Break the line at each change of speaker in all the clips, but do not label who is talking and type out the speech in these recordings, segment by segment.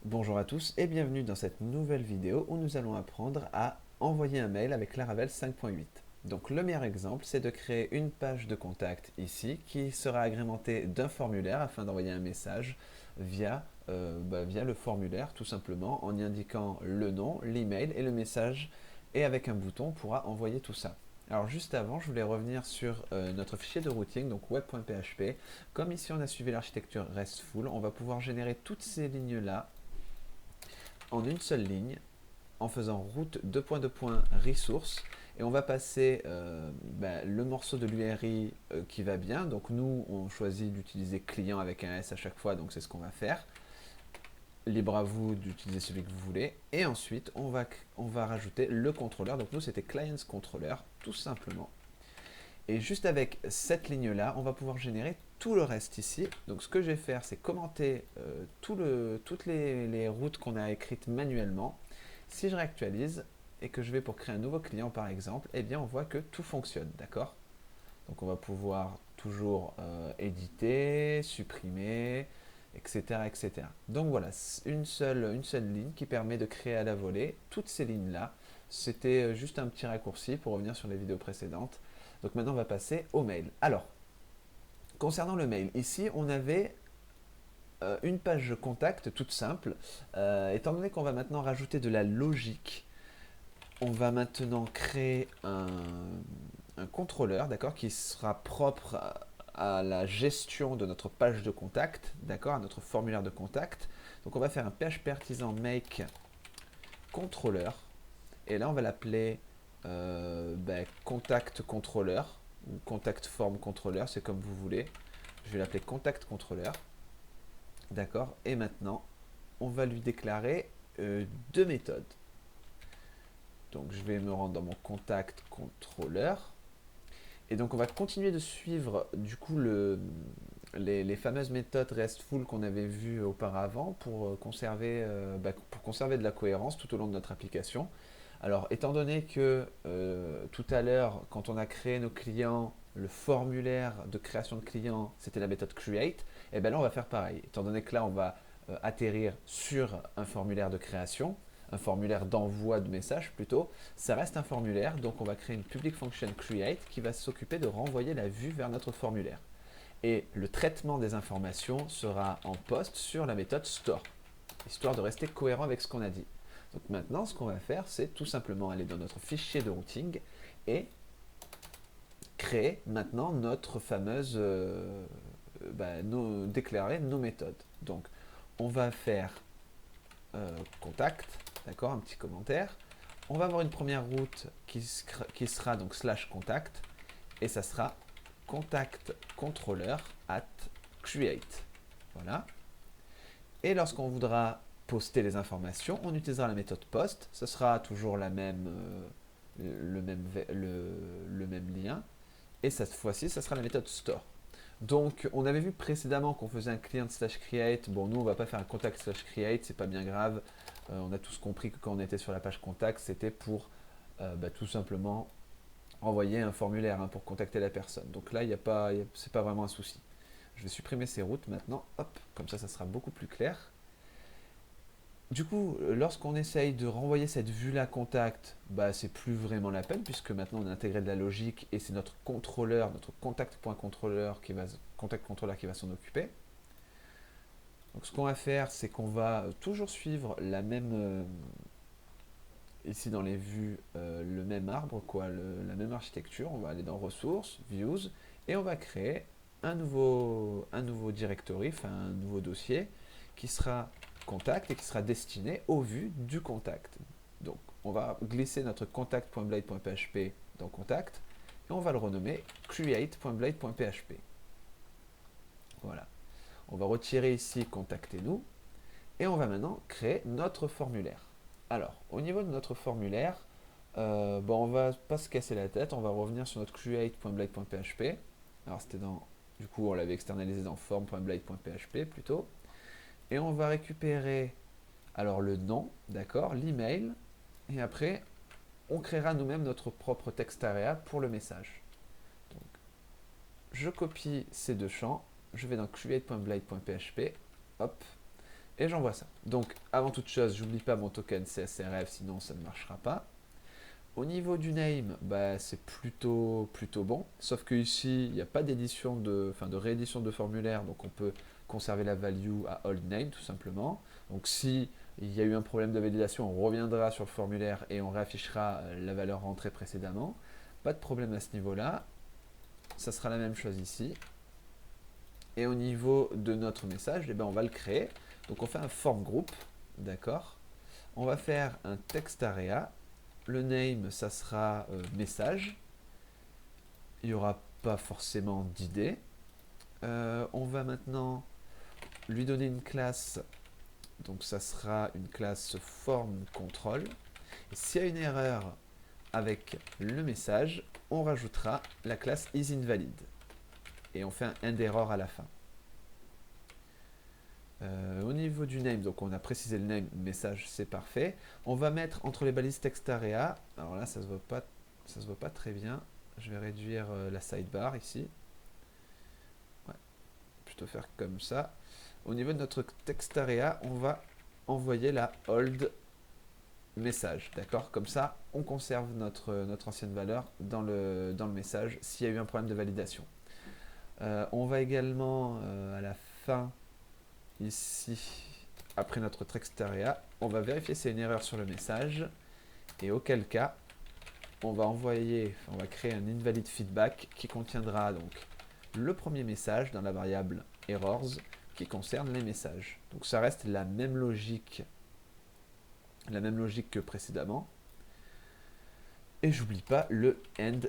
Bonjour à tous et bienvenue dans cette nouvelle vidéo où nous allons apprendre à envoyer un mail avec Laravel 5.8. Donc le meilleur exemple, c'est de créer une page de contact ici qui sera agrémentée d'un formulaire afin d'envoyer un message via le formulaire tout simplement en y indiquant le nom, l'email et le message, et avec un bouton on pourra envoyer tout ça. Alors juste avant, je voulais revenir sur notre fichier de routing, donc web.php. Comme ici on a suivi l'architecture RESTful, on va pouvoir générer toutes ces lignes-là en une seule ligne en faisant route resource, et on va passer le morceau de l'URI qui va bien. Donc nous on choisit d'utiliser client avec un S à chaque fois, donc c'est ce qu'on va faire. Libre à vous d'utiliser celui que vous voulez. Et ensuite on va rajouter le contrôleur. Donc nous c'était clients controller tout simplement. Et juste avec cette ligne là on va pouvoir générer tout le reste ici. Donc ce que je vais faire, c'est commenter toutes les routes qu'on a écrites manuellement. Si je réactualise et que je vais pour créer un nouveau client par exemple, eh bien on voit que tout fonctionne, d'accord? Donc on va pouvoir toujours éditer, supprimer, etc., etc. Donc voilà, une seule ligne qui permet de créer à la volée toutes ces lignes-là. C'était juste un petit raccourci pour revenir sur les vidéos précédentes. Donc maintenant on va passer au mail. Alors, concernant le mail, ici on avait une page de contact toute simple. Étant donné qu'on va maintenant rajouter de la logique, on va maintenant créer un contrôleur, d'accord, qui sera propre à la gestion de notre page de contact, d'accord, à notre formulaire de contact. Donc on va faire un PHP artisan make contrôleur, et là on va l'appeler contact contrôleur ou contact form contrôleur, c'est comme vous voulez. Je vais l'appeler contact contrôleur, d'accord. Et maintenant on va lui déclarer deux méthodes. Donc je vais me rendre dans mon contact contrôleur. Et donc on va continuer de suivre du coup les fameuses méthodes RESTful qu'on avait vues auparavant pour conserver de la cohérence tout au long de notre application. Alors étant donné que tout à l'heure, quand on a créé nos clients, le formulaire de création de clients, c'était la méthode create, et bien là on va faire pareil. Étant donné que là on va atterrir sur un formulaire de création, un formulaire d'envoi de messages plutôt, ça reste un formulaire, donc on va créer une public function create qui va s'occuper de renvoyer la vue vers notre formulaire. Et le traitement des informations sera en post sur la méthode store, histoire de rester cohérent avec ce qu'on a dit. Donc maintenant, ce qu'on va faire, c'est tout simplement aller dans notre fichier de routing et créer maintenant notre fameuse déclarer nos méthodes. Donc on va faire contact, d'accord, un petit commentaire. On va avoir une première route qui sera donc slash contact, et ça sera contact controller at create. Voilà. Et lorsqu'on voudra poster les informations, on utilisera la méthode post. Ce sera toujours le même lien. Et cette fois-ci, ça sera la méthode store. Donc, on avait vu précédemment qu'on faisait un client slash create. Bon, nous, on va pas faire un contact slash create, c'est pas bien grave. On a tous compris que quand on était sur la page contact, c'était pour tout simplement envoyer un formulaire pour contacter la personne. Donc là, c'est pas vraiment un souci. Je vais supprimer ces routes maintenant. Hop, comme ça sera beaucoup plus clair. Du coup, lorsqu'on essaye de renvoyer cette vue-là contact, c'est plus vraiment la peine puisque maintenant on a intégré de la logique et c'est notre contrôleur, notre contact.contrôleur contact controller qui va s'en occuper. Donc ce qu'on va faire, c'est qu'on va toujours suivre la même, ici dans les vues, le même arbre, la même architecture. On va aller dans ressources, views, et on va créer un nouveau directory, enfin un nouveau dossier qui sera contact et qui sera destiné aux vues du contact. Donc on va glisser notre contact.blade.php dans contact et on va le renommer create.blade.php. Voilà. On va retirer ici contactez-nous et on va maintenant créer notre formulaire. Alors, au niveau de notre formulaire, on va pas se casser la tête, on va revenir sur notre create.blade.php. Alors c'était du coup on l'avait externalisé dans form.blade.php plutôt. Et on va récupérer alors le nom, d'accord, l'email, et après on créera nous-mêmes notre propre text area pour le message. Donc je copie ces deux champs, je vais dans create.blade.php, hop, et j'envoie ça. Donc avant toute chose, j'oublie pas mon token CSRF, sinon ça ne marchera pas. Au niveau du name, bah, c'est plutôt bon, sauf que ici, il n'y a pas d'édition de réédition de formulaire, donc on peut conserver la value à old name tout simplement. Donc si il y a eu un problème de validation, on reviendra sur le formulaire et on réaffichera la valeur rentrée précédemment. Pas de problème à ce niveau-là. Ça sera la même chose ici. Et au niveau de notre message, eh ben, on va le créer. Donc on fait un form group, d'accord. On va faire un text area. Le name, ça sera message. Il n'y aura pas forcément d'idée. On va maintenant lui donner une classe. Donc ça sera une classe form control. Et s'il y a une erreur avec le message, on rajoutera la classe isInvalid. Et on fait un end error à la fin. Au niveau du name, donc on a précisé le name, message, c'est parfait. On va mettre entre les balises text area. Alors là, ça se voit pas très bien. Je vais réduire la sidebar ici. Ouais, plutôt faire comme ça. Au niveau de notre text area, on va envoyer la hold message, d'accord. Comme ça, on conserve notre ancienne valeur dans le message s'il y a eu un problème de validation. On va également à la fin ici, après notre text area, on va vérifier s'il y a une erreur sur le message et auquel cas on va créer un invalid feedback qui contiendra donc le premier message dans la variable errors qui concerne les messages. Donc ça reste la même logique que précédemment. Et j'oublie pas le end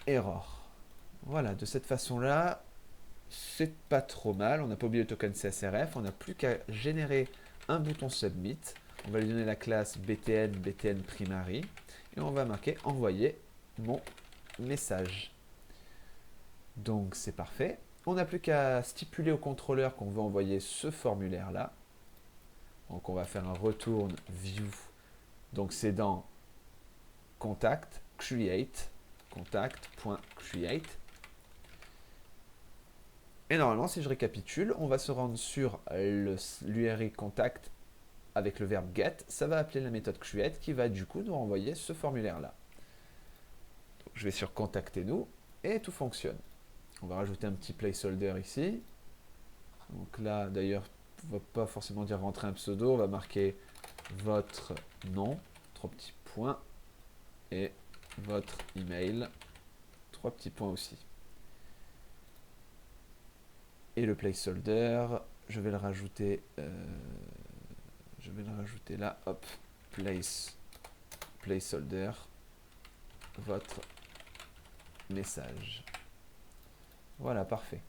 error. Voilà, de cette façon-là, c'est pas trop mal. On n'a pas oublié le token CSRF. On n'a plus qu'à générer un bouton submit. On va lui donner la classe btn primary. Et on va marquer envoyer mon message. Donc c'est parfait. On n'a plus qu'à stipuler au contrôleur qu'on veut envoyer ce formulaire-là. Donc on va faire un return view. Donc c'est dans contact, create, contact.create. Et normalement, si je récapitule, on va se rendre sur l'URI contact avec le verbe get. Ça va appeler la méthode create qui va du coup nous renvoyer ce formulaire-là. Je vais sur contactez-nous et tout fonctionne. On va rajouter un petit placeholder ici. Donc là, d'ailleurs, on ne va pas forcément dire rentrer un pseudo. On va marquer votre nom, 3 petits points, et votre email, 3 petits points aussi. Et le placeholder, je vais le rajouter là, hop, placeholder, votre message. Voilà, parfait.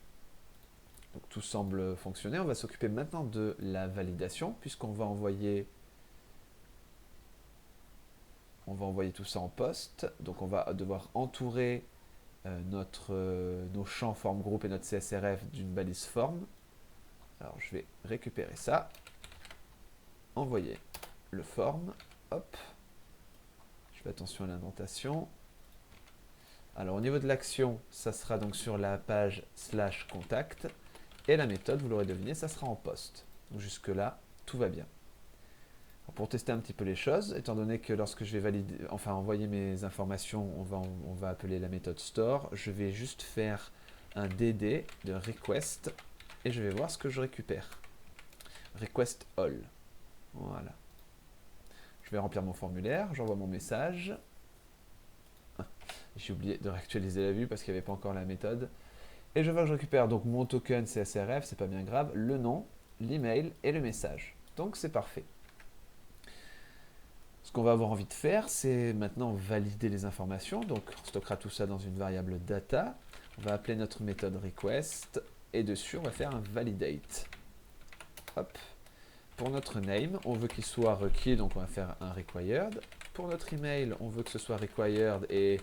Donc tout semble fonctionner. On va s'occuper maintenant de la validation, puisqu'on va envoyer tout ça en poste. Donc on va devoir entourer nos champs form group et notre CSRF d'une balise form. Alors je vais récupérer ça, envoyer le form, hop. Je fais attention à l'indentation. Alors au niveau de l'action, ça sera donc sur la page /contact et la méthode, vous l'aurez deviné, ça sera en poste. Donc jusque là, tout va bien. Alors, pour tester un petit peu les choses, étant donné que lorsque je vais envoyer mes informations, on va appeler la méthode store, je vais juste faire un dd de request et je vais voir ce que je récupère. Request all. Voilà. Je vais remplir mon formulaire, j'envoie mon message. J'ai oublié de réactualiser la vue parce qu'il n'y avait pas encore la méthode. Et je vois que je récupère donc mon token CSRF, c'est pas bien grave, le nom, l'email et le message. Donc c'est parfait. Ce qu'on va avoir envie de faire, c'est maintenant valider les informations. Donc on stockera tout ça dans une variable data. On va appeler notre méthode request et dessus on va faire un validate. Hop. Pour notre name, on veut qu'il soit requis, donc on va faire un required. Pour notre email, on veut que ce soit required et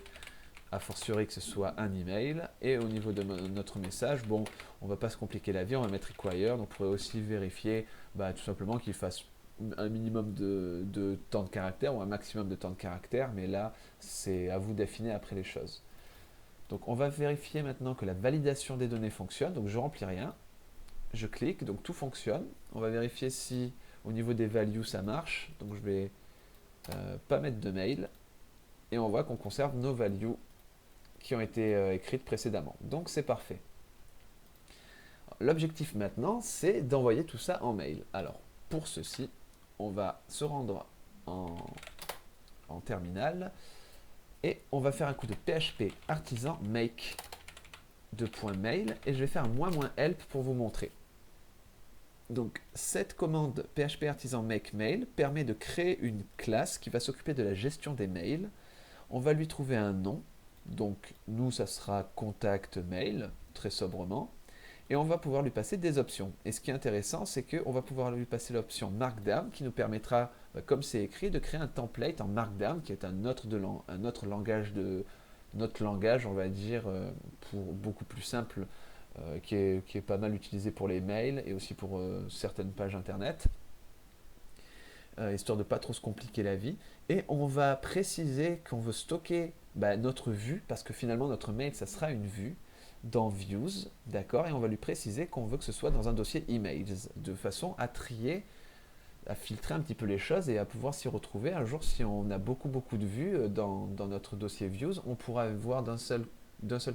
a fortiori que ce soit un email. Et au niveau de notre message, bon, on ne va pas se compliquer la vie, on va mettre required. On pourrait aussi vérifier tout simplement qu'il fasse un minimum de temps de caractère ou un maximum de temps de caractère, mais là, c'est à vous d'affiner après les choses. Donc on va vérifier maintenant que la validation des données fonctionne, donc je remplis rien. je clique, donc tout fonctionne. On va vérifier si au niveau des values ça marche. Donc je vais pas mettre de mail. Et on voit qu'on conserve nos values qui ont été écrites précédemment. Donc c'est parfait. L'objectif maintenant, c'est d'envoyer tout ça en mail. Alors, pour ceci, on va se rendre en terminal et on va faire un coup de PHP artisan make de .mail et je vais faire un -help pour vous montrer. Donc, cette commande PHP artisan make mail permet de créer une classe qui va s'occuper de la gestion des mails. On va lui trouver un nom. Donc, nous, ça sera contact mail, très sobrement. Et on va pouvoir lui passer des options. Et ce qui est intéressant, c'est qu'on va pouvoir lui passer l'option Markdown qui nous permettra, comme c'est écrit, de créer un template en Markdown qui est un autre langage, on va dire, pour beaucoup plus simple, qui est pas mal utilisé pour les mails et aussi pour certaines pages internet, histoire de ne pas trop se compliquer la vie. Et on va préciser qu'on veut stocker notre vue, parce que finalement notre mail, ça sera une vue dans Views, d'accord, et on va lui préciser qu'on veut que ce soit dans un dossier Images, de façon à trier, à filtrer un petit peu les choses et à pouvoir s'y retrouver. Un jour, si on a beaucoup de vues dans notre dossier Views, on pourra voir d'un seul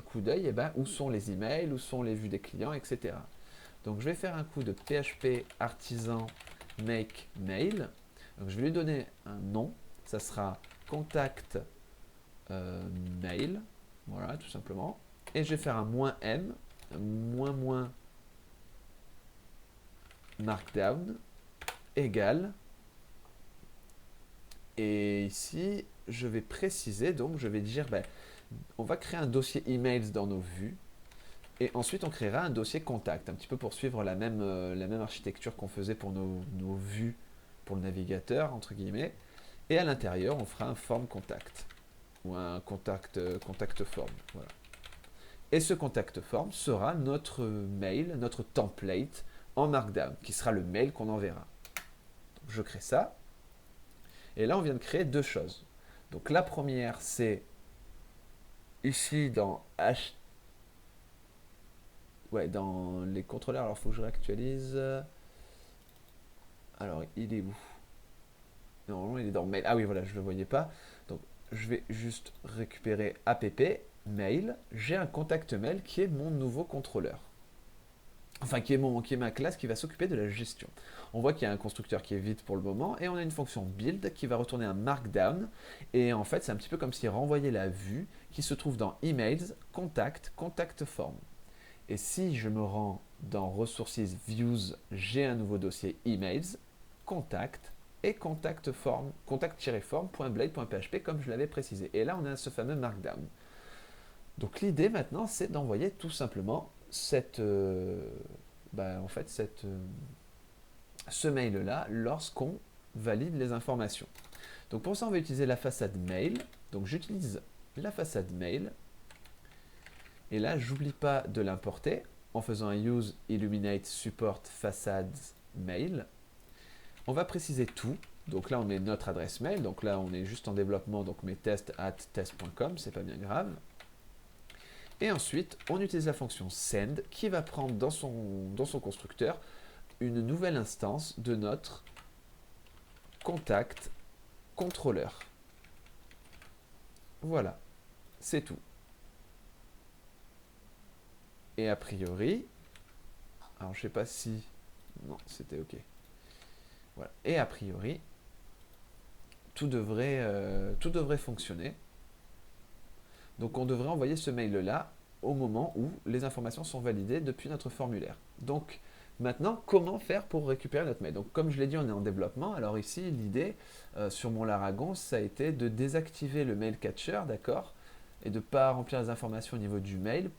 coup d'œil où sont les emails, où sont les vues des clients, etc. Donc je vais faire un coup de PHP artisan make mail. Donc je vais lui donner un nom, ça sera contact mail, voilà, tout simplement. Et je vais faire un -m, moins markdown, égal. Et ici, je vais préciser, donc je vais dire, on va créer un dossier emails dans nos vues. Et ensuite, on créera un dossier contact, un petit peu pour suivre la même architecture qu'on faisait pour nos vues pour le navigateur, entre guillemets. Et à l'intérieur, on fera un form contact, ou un contact form, voilà. Et ce contact form sera notre mail, notre template en Markdown, qui sera le mail qu'on enverra. Donc je crée ça. Et là, on vient de créer deux choses. Donc la première, c'est ici dans dans les contrôleurs. Alors, il faut que je réactualise. Alors, il est où? Normalement, il est dans mail. Ah oui, voilà, je ne le voyais pas. Donc, je vais juste récupérer app mail. J'ai un contact mail qui est mon nouveau contrôleur. Enfin, qui est ma classe qui va s'occuper de la gestion. On voit qu'il y a un constructeur qui est vide pour le moment et on a une fonction build qui va retourner un markdown. Et en fait, c'est un petit peu comme s'il renvoyait la vue qui se trouve dans emails, contact form. Et si je me rends dans Resources Views, j'ai un nouveau dossier Emails, Contact et contact-form.blade.php comme je l'avais précisé. Et là, on a ce fameux Markdown. Donc l'idée maintenant, c'est d'envoyer tout simplement ce mail-là lorsqu'on valide les informations. Donc pour ça, on va utiliser la façade mail. Donc j'utilise la façade mail. Et là, j'oublie pas de l'importer en faisant un use illuminate support façades mail. On va préciser tout. Donc là, on met notre adresse mail. Donc là, on est juste en développement. Donc mes tests@test.com, c'est pas bien grave. Et ensuite, on utilise la fonction send qui va prendre dans son constructeur une nouvelle instance de notre contact contrôleur. Voilà, c'est tout. Et a priori, alors je sais pas si, non, c'était ok. Voilà. Et a priori, tout devrait fonctionner. Donc on devrait envoyer ce mail-là au moment où les informations sont validées depuis notre formulaire. Donc maintenant, comment faire pour récupérer notre mail? Donc comme je l'ai dit, on est en développement. Alors ici, l'idée sur mon Laragon, ça a été de désactiver le mail catcher, d'accord, et de ne pas remplir les informations au niveau du mail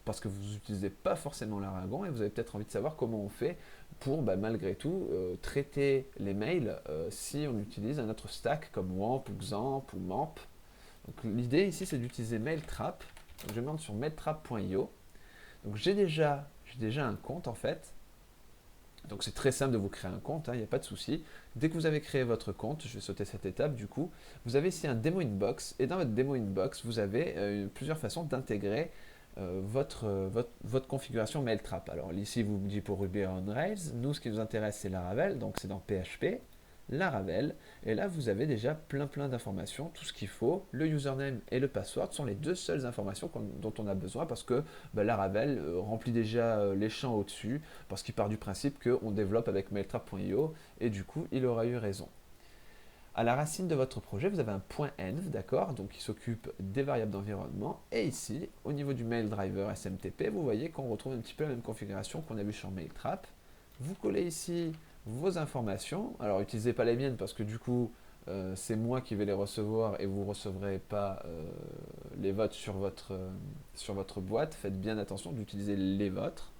parce que vous n'utilisez pas forcément Laragon et vous avez peut-être envie de savoir comment on fait pour malgré tout traiter les mails si on utilise un autre stack comme WAMP ou XAMPP ou MAMP. Donc l'idée ici c'est d'utiliser Mailtrap. Donc je me rends sur mailtrap.io. Donc j'ai déjà un compte en fait. Donc c'est très simple de vous créer un compte, il n'y a pas de souci. Dès que vous avez créé votre compte, je vais sauter cette étape du coup, vous avez ici un démo inbox et dans votre démo inbox, vous avez plusieurs façons d'intégrer votre configuration Mailtrap. Alors ici, vous me dites pour Ruby on Rails. Nous, ce qui nous intéresse, c'est Laravel. Donc c'est dans PHP, Laravel. Et là, vous avez déjà plein d'informations, tout ce qu'il faut. Le username et le password sont les deux seules informations dont on a besoin parce que Laravel remplit déjà les champs au-dessus parce qu'il part du principe qu'on développe avec mailtrap.io et du coup, il aura eu raison. À la racine de votre projet, vous avez un point .env, d'accord, donc qui s'occupe des variables d'environnement. Et ici, au niveau du mail driver SMTP, vous voyez qu'on retrouve un petit peu la même configuration qu'on a vu sur Mailtrap. Vous collez ici vos informations. Alors, n'utilisez pas les miennes parce que du coup, c'est moi qui vais les recevoir et vous ne recevrez pas les votes sur votre boîte. Faites bien attention d'utiliser les vôtres.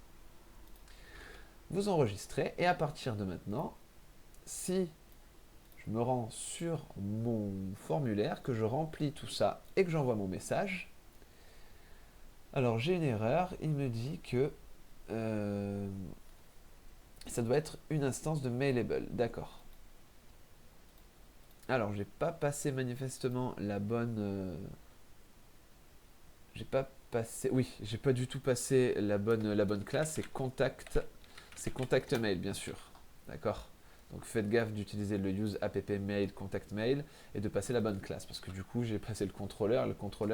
Vous enregistrez et à partir de maintenant, si je me rends sur mon formulaire, que je remplis tout ça et que j'envoie mon message. Alors j'ai une erreur, il me dit que ça doit être une instance de Mailable, d'accord. Alors j'ai pas passé manifestement la bonne... j'ai pas passé... Oui, j'ai pas du tout passé la bonne classe, c'est contact mail bien sûr, d'accord. Donc faites gaffe d'utiliser le use app mail contact mail et de passer la bonne classe parce que du coup j'ai passé le contrôleur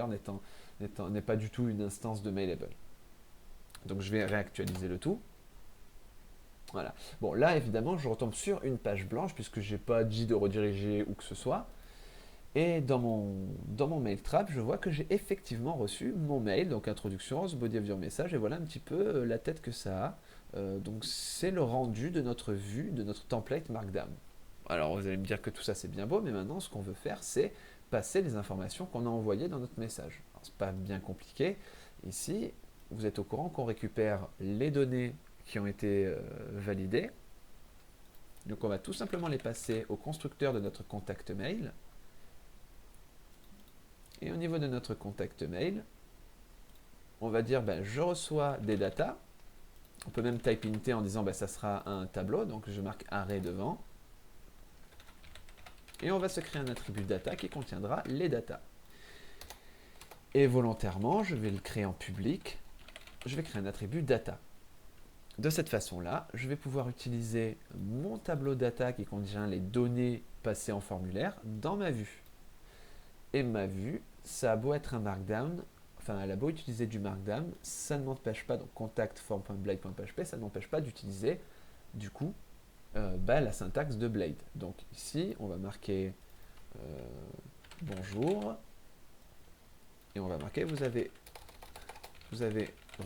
n'est pas du tout une instance de Mailable. Donc je vais réactualiser le tout. Voilà. Bon là évidemment je retombe sur une page blanche puisque j'ai pas dit de rediriger ou que ce soit. Et dans mon mail trap, je vois que j'ai effectivement reçu mon mail, donc introduction, body of your message, et voilà un petit peu la tête que ça a. Donc c'est le rendu de notre vue, de notre template Markdown. Alors vous allez me dire que tout ça c'est bien beau, mais maintenant ce qu'on veut faire c'est passer les informations qu'on a envoyées dans notre message. C'est pas bien compliqué. Ici, vous êtes au courant qu'on récupère les données qui ont été validées. Donc on va tout simplement les passer au constructeur de notre contact mail. Et au niveau de notre contact mail, on va dire je reçois des datas. On peut même type int en disant ça sera un tableau, donc je marque array devant. Et on va se créer un attribut data qui contiendra les datas. Et volontairement, je vais le créer en public. Je vais créer un attribut data. De cette façon-là, je vais pouvoir utiliser mon tableau data qui contient les données passées en formulaire dans ma vue. Et ma vue, ça a beau être un markdown, enfin elle a beau utiliser du markdown, ça ne m'empêche pas, donc contact form.blade.php, ça ne m'empêche pas d'utiliser du coup la syntaxe de Blade. Donc ici, on va marquer bonjour, et on va marquer vous avez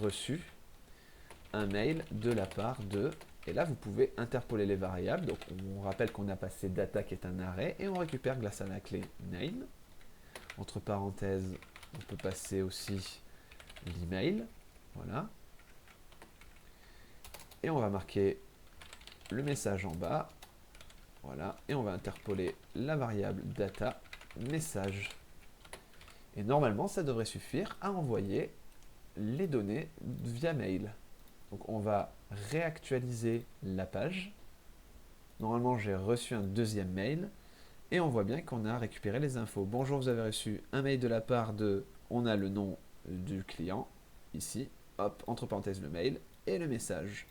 reçu un mail de la part de, et là vous pouvez interpoler les variables, donc on rappelle qu'on a passé data qui est un array, et on récupère grâce à la clé name. Entre parenthèses, on peut passer aussi l'email, voilà. Et on va marquer le message en bas, voilà. Et on va interpoler la variable data message. Et normalement, ça devrait suffire à envoyer les données via mail. Donc on va réactualiser la page. Normalement, j'ai reçu un deuxième mail. Et on voit bien qu'on a récupéré les infos. Bonjour, vous avez reçu un mail de la part de... On a le nom du client, ici. Hop, entre parenthèses le mail et le message.